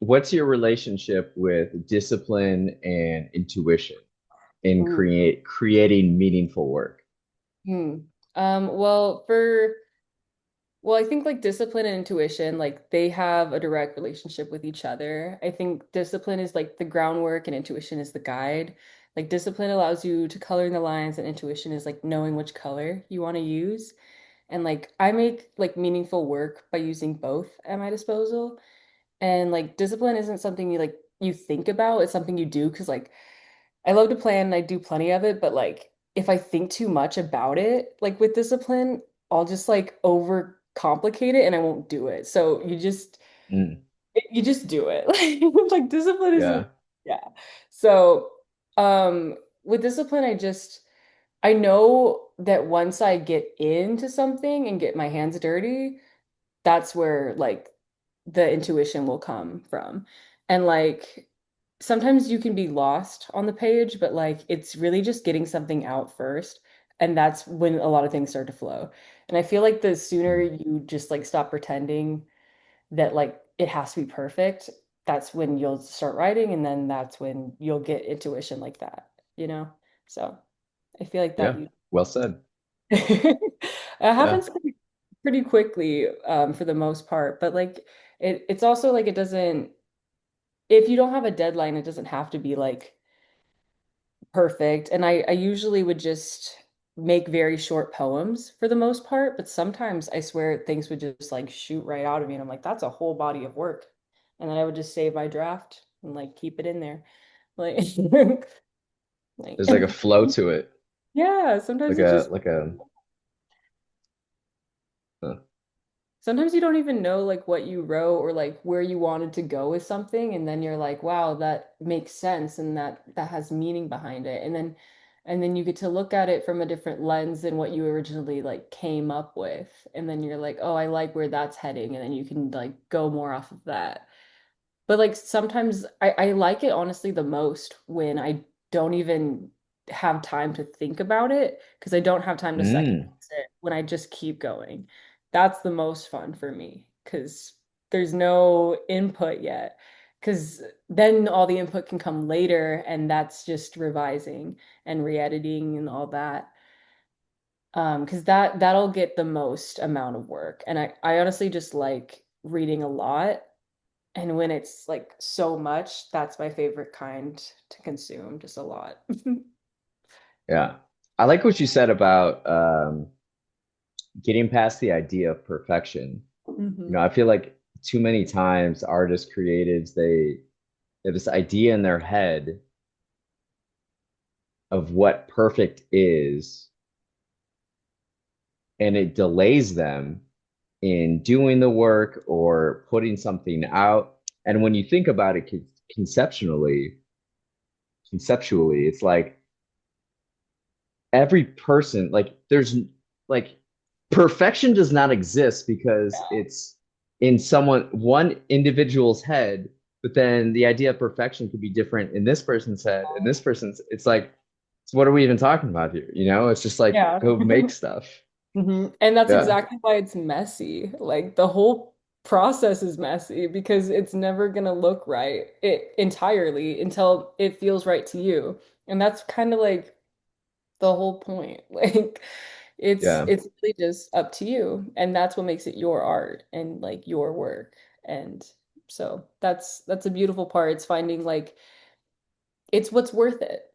what's your relationship with discipline and intuition in Ooh. creating meaningful work? Hmm. Well, I think like discipline and intuition, like they have a direct relationship with each other. I think discipline is like the groundwork and intuition is the guide. Like discipline allows you to color in the lines and intuition is like knowing which color you want to use. And like I make like meaningful work by using both at my disposal. And like discipline isn't something you think about, it's something you do because like I love to plan and I do plenty of it, but like if I think too much about it, like with discipline, I'll just like overcomplicate it and I won't do it. So Mm, you just do it. Like discipline isn't, yeah. yeah. So with discipline, I know that once I get into something and get my hands dirty, that's where like the intuition will come from. And like sometimes you can be lost on the page, but like it's really just getting something out first. And that's when a lot of things start to flow. And I feel like the sooner Mm, you just like stop pretending that like it has to be perfect, that's when you'll start writing, and then that's when you'll get intuition like that, you know? So I feel like that yeah. you Well said. it Yeah. happens pretty quickly for the most part, but like it's also like it doesn't if you don't have a deadline, it doesn't have to be like perfect. And I usually would just make very short poems for the most part, but sometimes I swear things would just like shoot right out of me and I'm like, that's a whole body of work. And then I would just save my draft and like keep it in there. Like like There's like a flow to it. yeah, Like a uh, sometimes you don't even know like what you wrote or like where you wanted to go with something, and then you're like, wow, that makes sense and that has meaning behind it. And then you get to look at it from a different lens than what you originally like came up with. And then you're like, oh, I like where that's heading, and then you can like go more off of that. But like sometimes I like it honestly the most when I don't even have time to think about it because I don't have time to second mm, guess it when I just keep going. That's the most fun for me because there's no input yet. Because then all the input can come later, and that's just revising and re-editing and all that. Because that'll get the most amount of work. And I honestly just like reading a lot, and when it's like so much, that's my favorite kind to consume, just a lot. yeah. I like what you said about getting past the idea of perfection. Hmm. I feel like too many times artists, creatives, they have this idea in their head of what perfect is, and it delays them in doing the work or putting something out. And when you think about it conceptually, conceptually, it's like every person, like there's like perfection does not exist because it's in one individual's head, but then the idea of perfection could be different in this person's head and this person's. It's like, so what are we even talking about here? It's just like Yeah. go make stuff. And that's Yeah. exactly why it's messy. Like the whole process is messy because it's never gonna look right it entirely until it feels right to you. And that's kind of like the whole point. Like Yeah. it's really just up to you. And that's what makes it your art and like your work. And so that's a beautiful part. It's finding like it's what's worth it.